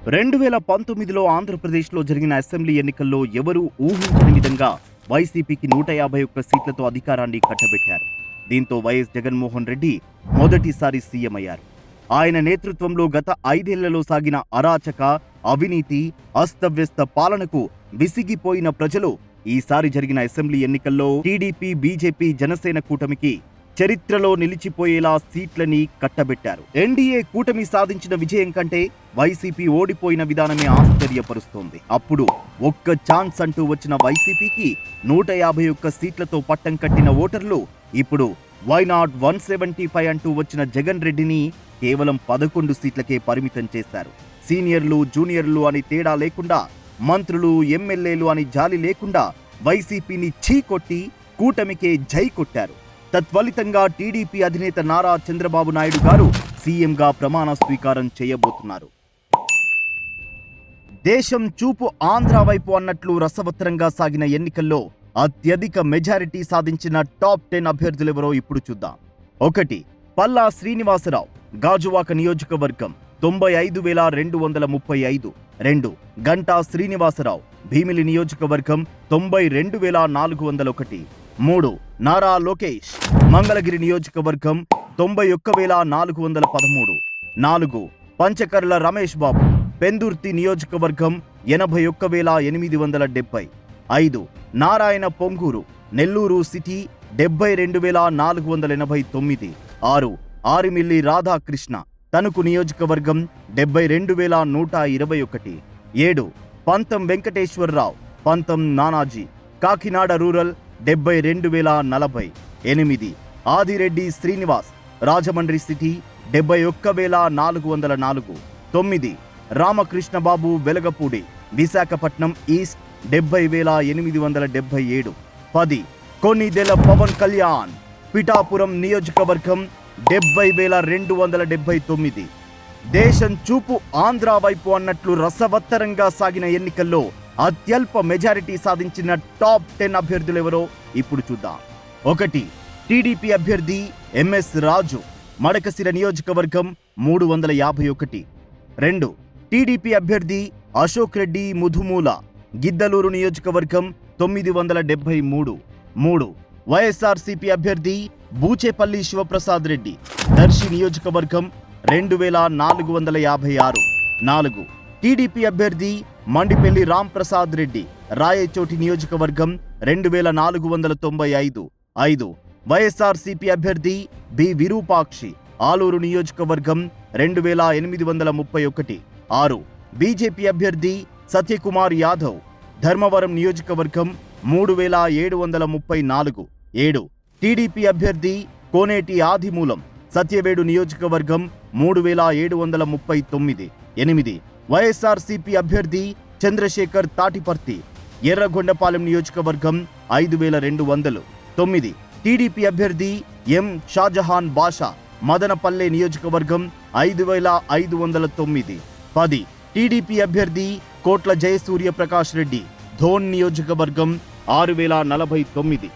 2019లో ఆంధ్రప్రదేశ్లో జరిగిన అసెంబ్లీ ఎన్నికల్లో ఎవరూ ఊహించని విధంగా వైసీపీకి 151 సీట్లతో అధికారాన్ని కట్టబెట్టారు. దీంతో వైఎస్ జగన్మోహన్ రెడ్డి మొదటిసారి సీఎం అయ్యారు. ఆయన నేతృత్వంలో గత 5 ఏళ్లలో సాగిన అరాచక, అవినీతి, అస్తవ్యస్త పాలనకు విసిగిపోయిన ప్రజలు ఈసారి జరిగిన అసెంబ్లీ ఎన్నికల్లో టీడీపీ, బీజేపీ, జనసేన కూటమికి చరిత్రలో నిలిచిపోయేలా సీట్లని కట్టబెట్టారు. ఎన్డీఏ కూటమి సాధించిన విజయం కంటే వైసీపీ ఓడిపోయిన విధానమే ఆశ్చర్యపరుస్తోంది. అప్పుడు ఒక్క ఛాన్స్ అంటూ వచ్చిన వైసీపీకి 151 సీట్లతో పట్టం కట్టిన ఓటర్లు ఇప్పుడు వైనాట్ 175 అంటూ వచ్చిన జగన్ రెడ్డిని కేవలం 11 సీట్లకే పరిమితం చేశారు. సీనియర్లు, జూనియర్లు అని తేడా లేకుండా, మంత్రులు, ఎమ్మెల్యేలు అని జాలి లేకుండా వైసీపీని చీకొట్టి కూటమికే జై కొట్టారు. తత్ఫలితంగా టీడీపీ అధినేత నారా చంద్రబాబు నాయుడు గారు సీఎంగా ప్రమాణ స్వీకారం చేయబోతున్నారు. దేశం చూపు ఆంధ్ర వైపు అన్నట్లు రసవత్తరంగా సాగిన ఎన్నికల్లో అత్యధిక మెజారిటీ సాధించిన టాప్ 10 అభ్యర్థులెవరో ఇప్పుడు చూద్దాం. 1. పల్లా శ్రీనివాసరావు, గాజువాక నియోజకవర్గం 95,235. 2. గంటా శ్రీనివాసరావు, భీమిలి నియోజకవర్గం 92,401. 3. నారా లోకేష్, మంగళగిరి నియోజకవర్గం 91,413. 4. పంచకర్ల రమేష్ బాబు, పెందుర్తి నియోజకవర్గం 81,870. 5. నారాయణ పొంగూరు, నెల్లూరు సిటీ 72,489. 6. ఆరిమిల్లి రాధాకృష్ణ, తణుకు నియోజకవర్గం 72,121. 7. Pantam Venkateswararao, Pantam Nanaji, Kakinada rural 72,040. 8. Adireddy Srinivas, Rajahmundry city 71,404. 9. Ramakrishnababu Velagapudi, Visakhapatnam east 70,877. 10. Konidela Pawan Kalyan, Pithapuram నియోజకవర్గం 70,279. దేశం చూపు ఆంధ్ర వైపు అన్నట్లు రసవత్తరంగా సాగిన ఎన్నికల్లో అత్యల్ప మెజారిటీ సాధించిన టాప్ 10 అభ్యర్థులెవరో ఇప్పుడు చూద్దాం. 1. టీడీపీ అభ్యర్థి ఎంఎస్ రాజు, మడకసిర నియోజకవర్గం 351. 2. టీడీపీ అభ్యర్థి అశోక్ రెడ్డి ముధుమూల, గిద్దలూరు నియోజకవర్గం 973. 3. వైఎస్ఆర్సీపీ అభ్యర్థి బూచేపల్లి శివప్రసాద్ రెడ్డి, దర్శి నియోజకవర్గం 2,456. 4. టీడీపీ అభ్యర్థి మండిపెల్లి రాంప్రసాద్ రెడ్డి, రాయచోటి నియోజకవర్గం 2,495. 5. వైఎస్ఆర్సీపీ అభ్యర్థి బి విరూపాక్షి, ఆలూరు నియోజకవర్గం 2,831. 6. బీజేపీ అభ్యర్థి సత్యకుమార్ యాదవ్, ధర్మవరం నియోజకవర్గం 3,734. 7. టీడీపీ అభ్యర్థి కోనేటి ఆదిమూలం, సత్యవేడు నియోజకవర్గం 3,739. 8. వైఎస్ఆర్సీపీ అభ్యర్థి చంద్రశేఖర్ తాటిపర్తి, ఎర్రగొండపాలెం నియోజకవర్గం 5,200. 9. టీడీపీ అభ్యర్థి ఎం షాజహాన్ బాషా, మదనపల్లె నియోజకవర్గం 5,509. 10. టీడీపీ అభ్యర్థి కోట్ల జయసూర్య ప్రకాష్ రెడ్డి, ధోన్ నియోజకవర్గం 6,049.